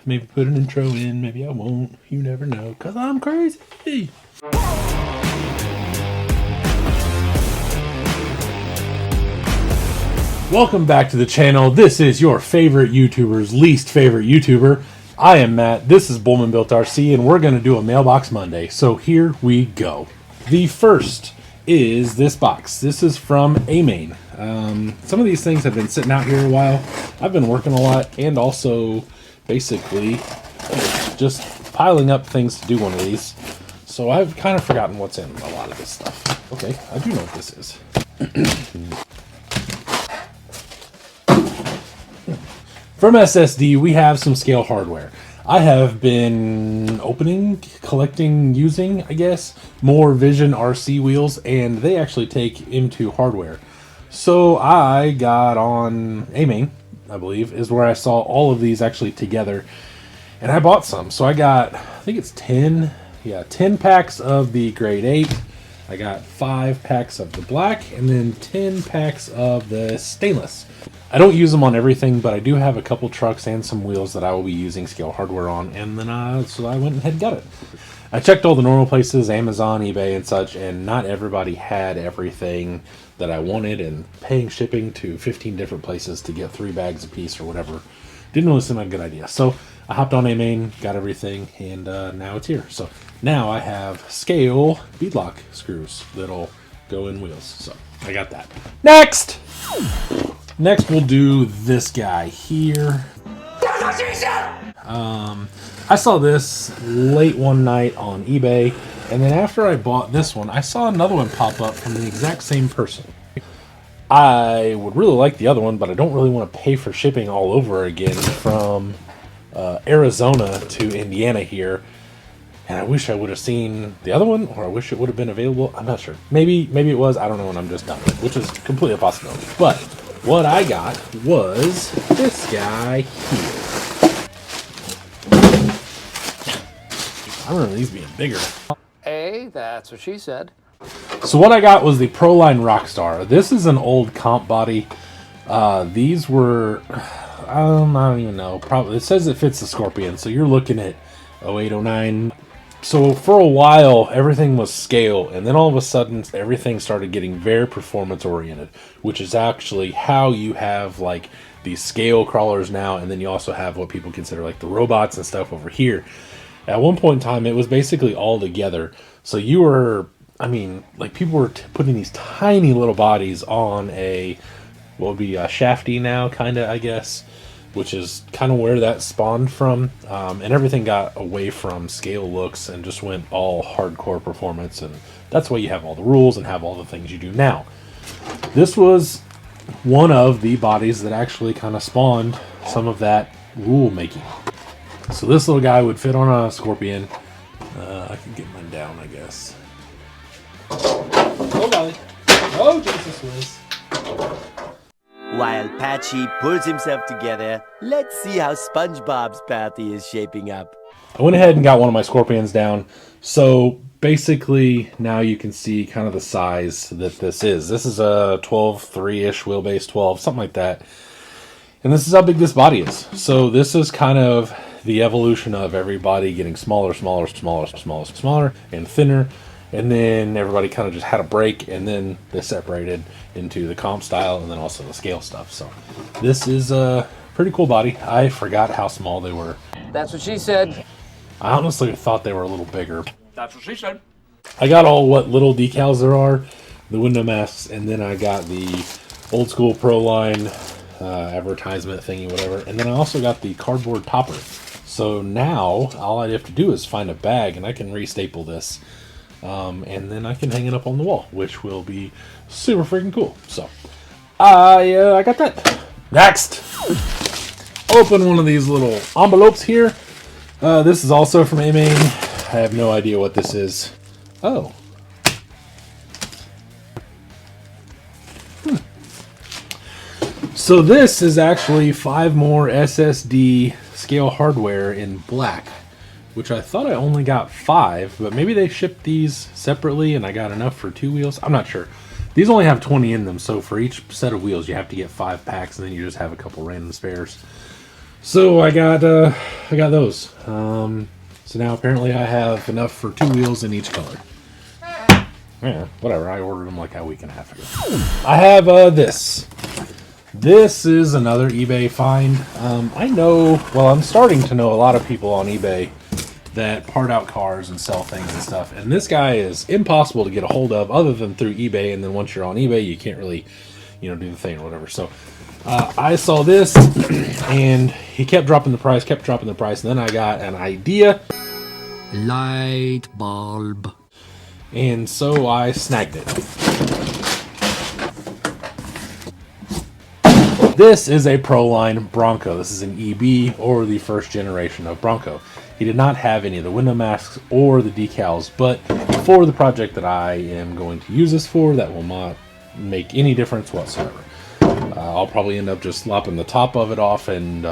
maybe put an intro in, maybe I won't. You never know, because I'm crazy. Welcome back to the channel. This is your favorite YouTuber's least favorite YouTuber. I am Matt, this is Bullman Built RC, and we're going to do a Mailbox Monday. So here we go. The first is this box. This is from Main. Some of these things have been sitting out here a while. I've been working a lot and also basically just piling up things to do one of these. So I've kind of forgotten what's in a lot of this stuff. Okay, I do know what this is. From SSD, we have some scale hardware. I have been opening, collecting, using, I guess, more Vision RC wheels, and they actually take M2 hardware. So I got on Main, I believe, is where I saw all of these actually together, and I bought some. So I got, I think it's 10 packs of the grade 8. I got 5 packs of the black, and then 10 packs of the stainless. I don't use them on everything, but I do have a couple trucks and some wheels that I will be using scale hardware on, and then so I went ahead and got it. I checked all the normal places, Amazon, eBay, and such, and not everybody had everything that I wanted, and paying shipping to 15 different places to get 3 bags a piece or whatever didn't really seem like a good idea. So I hopped on Main, got everything, and now it's here. So now I have scale beadlock screws that'll go in wheels. So I got that. Next, we'll do this guy here. I saw this late one night on eBay, and then after I bought this one, I saw another one pop up from the exact same person. I would really like the other one, but I don't really want to pay for shipping all over again from Arizona to Indiana here. And I wish I would have seen the other one, or I wish it would have been available. I'm not sure. Maybe it was. I don't know, and I'm just done with it, which is completely a possibility. But what I got was this guy here. I remember these being bigger. Hey, that's what she said. So what I got was the Proline Rockstar. This is an old comp body. These were, I don't even know. Probably it says it fits the Scorpion, so you're looking at 08, 09. So for a while, everything was scale, and then all of a sudden, everything started getting very performance-oriented, which is actually how you have, like, these scale crawlers now, and then you also have what people consider, like, the robots and stuff over here. At one point in time, it was basically all together. So you were, I mean, like, people were putting these tiny little bodies on a, what would be a shafty now, kind of, I guess, which is kind of where that spawned from, and everything got away from scale looks and just went all hardcore performance, and that's why you have all the rules and have all the things you do now. This was one of the bodies that actually kind of spawned some of that rule making. So this little guy would fit on a Scorpion. I can get mine down, I guess. Oh golly. Oh Jesus whiz. While Patchy pulls himself together, let's see how SpongeBob's party is shaping up. I went ahead and got one of my Scorpions down. So basically now you can see kind of the size that this is. This is a 12.3-ish wheelbase, 12, something like that. And this is how big this body is. So this is kind of the evolution of everybody getting smaller, and thinner. And then everybody kind of just had a break, and then they separated into the comp style and then also the scale stuff. So this is a pretty cool body. I forgot how small they were. That's what she said. I honestly thought they were a little bigger. That's what she said. I got all what little decals there are, the window masks, and then I got the old school Proline advertisement thingy, whatever. And then I also got the cardboard topper. So now all I have to do is find a bag, and I can re-staple this. And then I can hang it up on the wall, which will be super freaking cool. So I got that. Next, open one of these little envelopes here. This is also from Main. I have no idea what this is. Oh. So this is actually 5 more SSD scale hardware in black, which I thought I only got 5, but maybe they shipped these separately and I got enough for 2 wheels. I'm not sure. These only have 20 in them, so for each set of wheels you have to get 5 packs, and then you just have a couple random spares. So I got those. So now apparently I have enough for 2 wheels in each color. Yeah, whatever. I ordered them like a week and a half ago. I have this. This is another eBay find. I know, well, I'm starting to know a lot of people on eBay that part out cars and sell things and stuff. And this guy is impossible to get a hold of other than through eBay. And then once you're on eBay, you can't really, do the thing or whatever. So I saw this and he kept dropping the price. And then I got an idea. Light bulb. And so I snagged it. This is a Proline Bronco. This is an EB, or the first generation of Bronco. He did not have any of the window masks or the decals, but for the project that I am going to use this for, that will not make any difference whatsoever. I'll probably end up just lopping the top of it off, and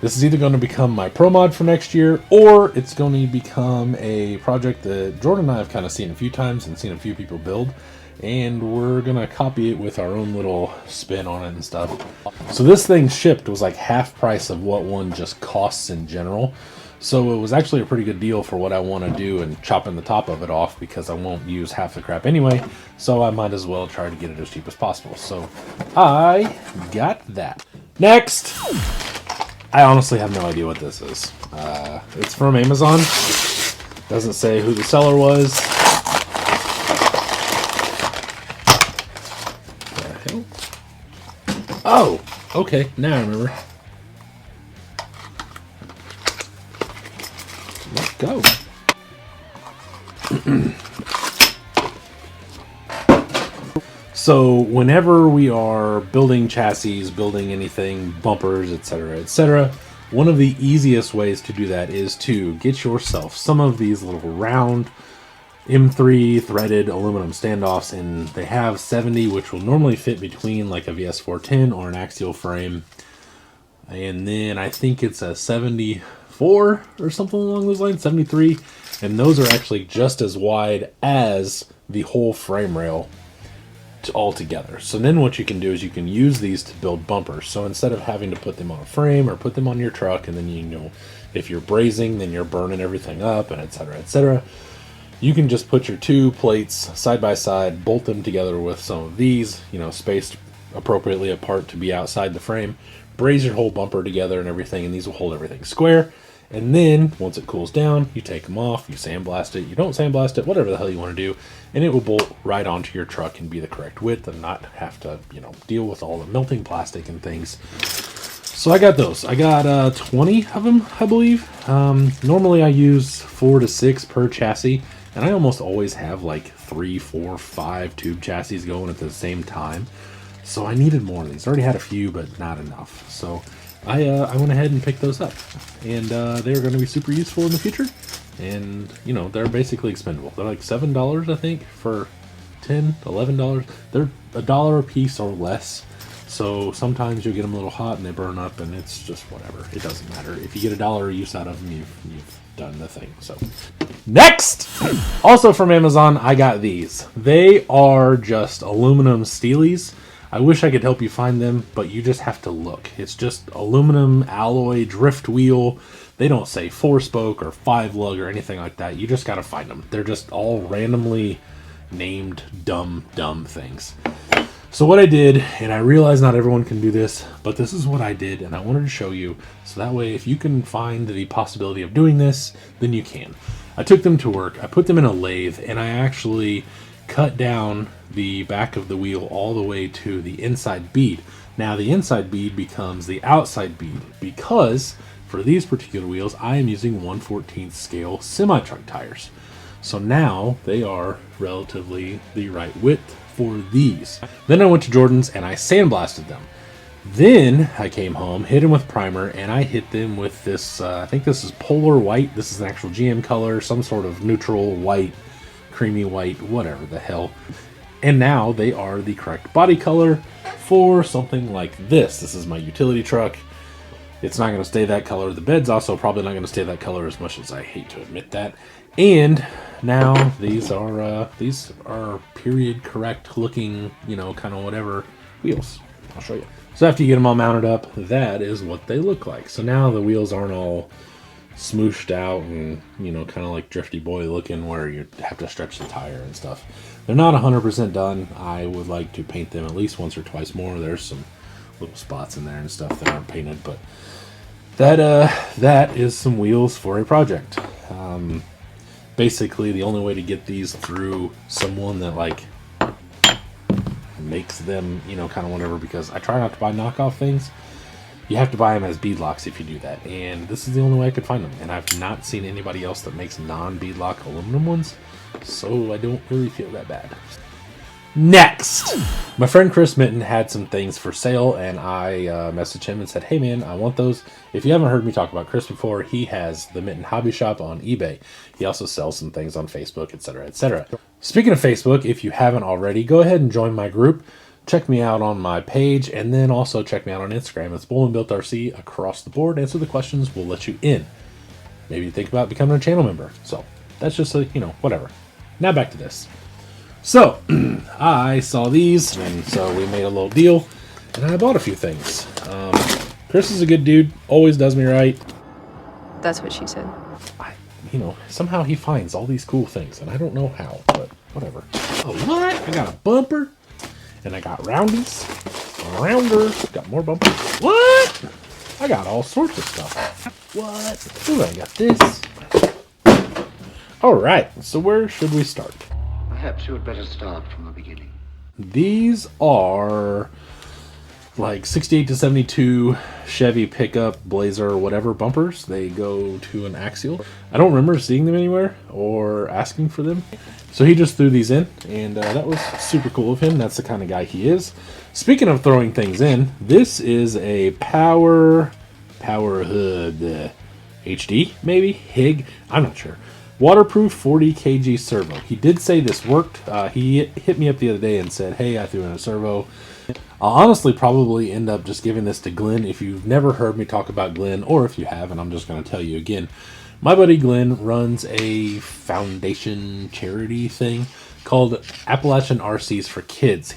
this is either going to become my pro mod for next year, or it's going to become a project that Jordan and I have kind of seen a few times and seen a few people build, and we're going to copy it with our own little spin on it and stuff. So this thing shipped was like half price of what one just costs in general. So it was actually a pretty good deal for what I want to do and chopping the top of it off, because I won't use half the crap anyway. So I might as well try to get it as cheap as possible. So I got that. Next, I honestly have no idea what this is. It's from Amazon. Doesn't say who the seller was. The hell? Oh, okay. Now I remember. Let's go. So whenever we are building chassis, building anything, bumpers, etc., one of the easiest ways to do that is to get yourself some of these little round M3 threaded aluminum standoffs, and they have 70, which will normally fit between like a VS410 or an axial frame. And then I think it's a 74 or something along those lines, 73. And those are actually just as wide as the whole frame rail all together. So then what you can do is you can use these to build bumpers. So instead of having to put them on a frame or put them on your truck, and then if you're brazing, then you're burning everything up, and etc., you can just put your 2 plates side by side, bolt them together with some of these, spaced appropriately apart to be outside the frame, braze your whole bumper together and everything, and these will hold everything square. And then once it cools down, you take them off, you sandblast it, you don't sandblast it, whatever the hell you want to do, and it will bolt right onto your truck and be the correct width and not have to, deal with all the melting plastic and things. So I got those. I got 20 of them, I believe. Normally I use 4 to 6 per chassis, and I almost always have like 3, 4, 5 tube chassis going at the same time. So I needed more of these. I already had a few, but not enough. So I went ahead and picked those up, and they're going to be super useful in the future. And they're basically expendable. They're like $7, I think, for $10, $11. They're $1 a piece or less. So sometimes you'll get them a little hot and they burn up, and it's just whatever. It doesn't matter. If you get $1 use out of them, you've done the thing. So next, also from Amazon, I got these. They are just aluminum steelies. I wish I could help you find them, but you just have to look. It's just aluminum alloy drift wheel. They don't say 4-spoke or 5-lug or anything like that. You just got to find them. They're just all randomly named dumb things. So what I did, and I realize not everyone can do this, but this is what I did, and I wanted to show you, so that way if you can find the possibility of doing this, then you can. I took them to work, I put them in a lathe, and I actually cut down the back of the wheel all the way to the inside bead. Now the inside bead becomes the outside bead, because for these particular wheels I am using 1/14 scale semi-truck tires. So now they are relatively the right width for these. Then I went to Jordan's and I sandblasted them. Then I came home, hit them with primer, and I hit them with this, I think this is Polar White. This is an actual GM color, some sort of neutral white, creamy white, whatever the hell. And now they are the correct body color for something like this. This is my utility truck. It's not going to stay that color. The bed's also probably not going to stay that color, as much as I hate to admit that. And now these are period correct looking, kind of whatever wheels. I'll show you. So after you get them all mounted up, that is what they look like. So now the wheels aren't all smooshed out and, you know, kind of like Drifty Boy looking where you have to stretch the tire and stuff. They're not 100% done. I would like to paint them at least once or twice more. There's some little spots in there and stuff that aren't painted, but that is some wheels for a project. Basically, the only way to get these through someone that like makes them, you know, kind of whatever, because I try not to buy knockoff things. You have to buy them as beadlocks if you do that, and this is the only way I could find them, and I've not seen anybody else that makes non-beadlock aluminum ones, so I don't really feel that bad. Next, my friend Chris Mitten had some things for sale, and I messaged him and said, hey man, I want those. If you haven't heard me talk about Chris before, he has the Mitten Hobby Shop on eBay. He also sells some things on Facebook, etc., etc. Speaking of Facebook, if you haven't already, go ahead and join my group. Check me out on my page, and then also check me out on Instagram. It's Bullman Built RC across the board. Answer the questions, we'll let you in. Maybe you think about becoming a channel member. So that's just a, you know, whatever. Now back to this. So I saw these, and so we made a little deal, and I bought a few things. Chris is a good dude, always does me right. That's what she said. You know, somehow he finds all these cool things, and I don't know how, but whatever. Oh, what? I got a bumper, and I got roundies, rounders, got more bumpers. What? I got all sorts of stuff. What? Ooh, I got this. All right, so where should we start? Perhaps you had better start from the beginning. These are like 68 to 72 Chevy pickup, Blazer, whatever bumpers. They go to an axial. I don't remember seeing them anywhere or asking for them. So he just threw these in, and that was super cool of him. That's the kind of guy he is. Speaking of throwing things in, this is a Power Hood HD, maybe? HIG? I'm not sure. Waterproof 40 kg servo. He did say this worked. He hit me up the other day and said, hey, I threw in a servo. I'll honestly probably end up just giving this to Glenn. If you've never heard me talk about Glenn, or if you have, and I'm just going to tell you again, my buddy Glenn runs a foundation charity thing called Appalachian RCs for Kids.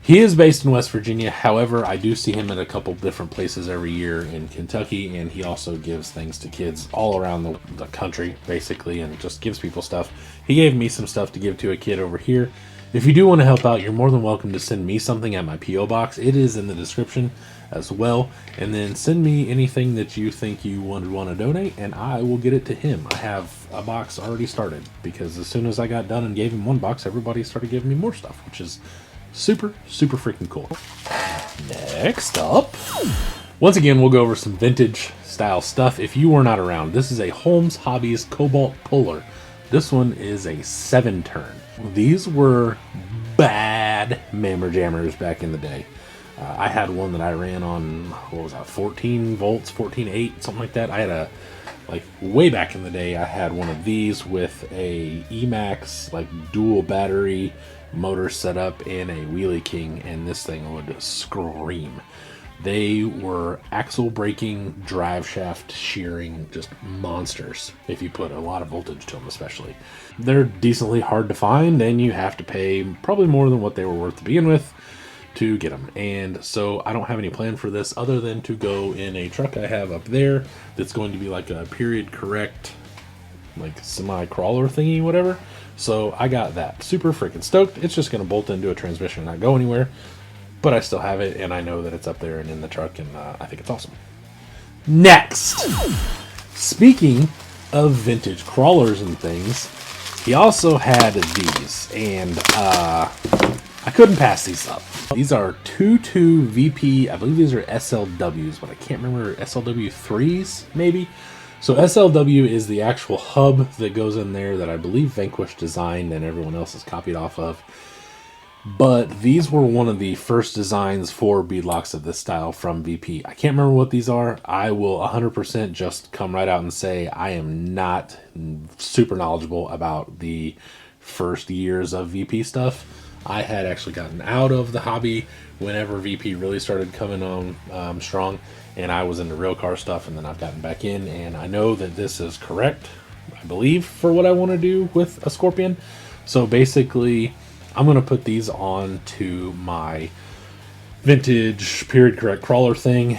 He is based in West Virginia. However, I do see him at a couple different places every year in Kentucky, and he also gives things to kids all around the country, basically, and just gives people stuff. He gave me some stuff to give to a kid over here. If you do want to help out, you're more than welcome to send me something at my P.O. box. It is in the description as well. And then send me anything that you think you would want to donate, and I will get it to him. I have a box already started, because as soon as I got done and gave him one box, everybody started giving me more stuff, which is super, super freaking cool. Next up, once again, we'll go over some vintage style stuff. If you were not around, this is a Holmes Hobbies Cobalt puller. This one is a 7-turn. These were bad mammer jammers back in the day. I had one that I ran on, what was that, 14 volts, 14.8, something like that. I had a, like, way back in the day, I had one of these with a Emax, like, dual battery motor setup and a Wheelie King, and this thing would scream. They were axle braking, drive shaft shearing, just monsters if you put a lot of voltage to them especially. They're decently hard to find, and you have to pay probably more than what they were worth to begin with to get them. And so I don't have any plan for this other than to go in a truck I have up there that's going to be like a period correct, like semi-crawler thingy, whatever. So I got that. Super freaking stoked. It's just going to bolt into a transmission and not go anywhere. But I still have it, and I know that it's up there and in the truck, and I think it's awesome. Next! Speaking of vintage crawlers and things, he also had these, and I couldn't pass these up. These are 2.2 VP, I believe these are SLWs, but I can't remember, SLW 3s, maybe? So SLW is the actual hub that goes in there that I believe Vanquish designed and everyone else has copied off of. But these were one of the first designs for beadlocks of this style from VP. I can't remember what these are. I will 100% just come right out and say I am not super knowledgeable about the first years of VP stuff. I had actually gotten out of the hobby whenever VP really started coming on strong, and I was into real car stuff, and then I've gotten back in, and I know that this is correct, I believe, for what I want to do with a Scorpion. So basically, I'm going to put these on to my vintage period correct crawler thing.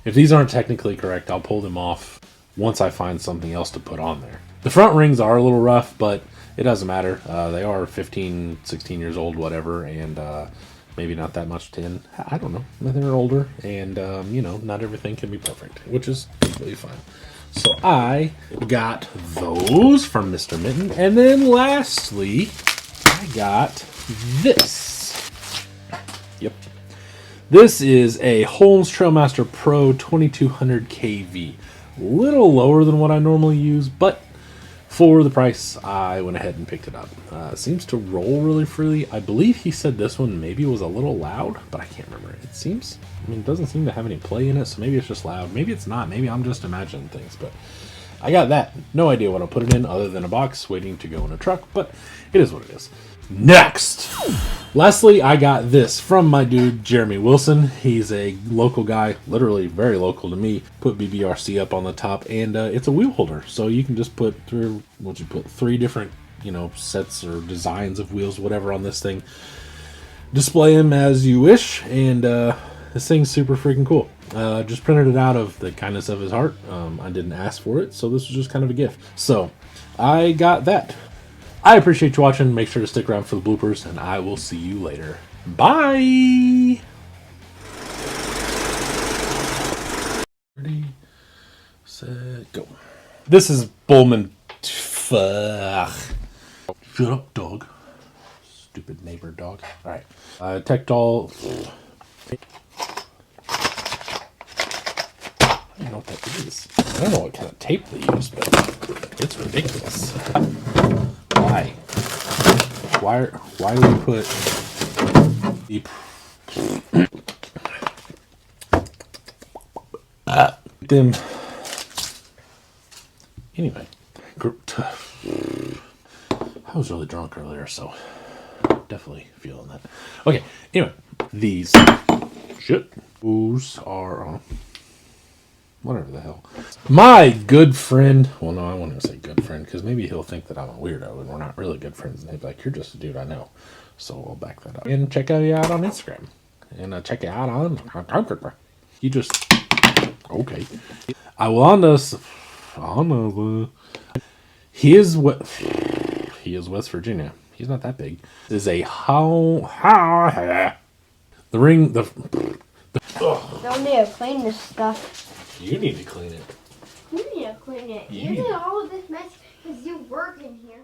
If these aren't technically correct, I'll pull them off once I find something else to put on there. The front rings are a little rough, but it doesn't matter. They are 15, 16 years old, whatever, and maybe not that much tin. I don't know. They're older, and, you know, not everything can be perfect, which is completely fine. So I got those from Mr. Mitten. And then lastly, I got this. Yep. This is a Holmes Trailmaster Pro 2200 KV. Little lower than what I normally use, but for the price, I went ahead and picked it up. It seems to roll really freely. I believe he said this one maybe was a little loud, but I can't remember. It seems, I mean, it doesn't seem to have any play in it, so maybe it's just loud. Maybe it's not. Maybe I'm just imagining things, but I got that. No idea what I'll put it in other than a box waiting to go in a truck, but it is what it is. Next! Lastly, I got this from my dude, Jeremy Wilson. He's a local guy, literally very local to me. Put BBRC up on the top, and it's a wheel holder. So you can just put through, three different, you know, sets or designs of wheels, whatever, on this thing. Display them as you wish, and this thing's super freaking cool. Just printed it out of the kindness of his heart. I didn't ask for it, so this was just kind of a gift. So I got that. I appreciate you watching. Make sure to stick around for the bloopers, and I will see you later. Bye! Ready, set, go. This is Bullman. Fuck. Shut up, dog. Stupid neighbor dog. Alright. Tech doll. I don't know what that is. I don't know what kind of tape they use, but it's ridiculous. Why? Why do we put the them? Anyway, I was really drunk earlier, so definitely feeling that. Okay, anyway, these are on. Whatever the hell. My good friend, well, no, I won't even say good friend, because maybe he'll think that I'm a weirdo and we're not really good friends, and he'll be like, you're just a dude I know. So I'll back that up. And check you out on Instagram. And check you out on... You just... Okay. I will on this... He is West Virginia. He's not that big. This is a the ring... Don't need to clean this stuff. You need to clean it. You need to clean it. You did all of this mess because you work in here.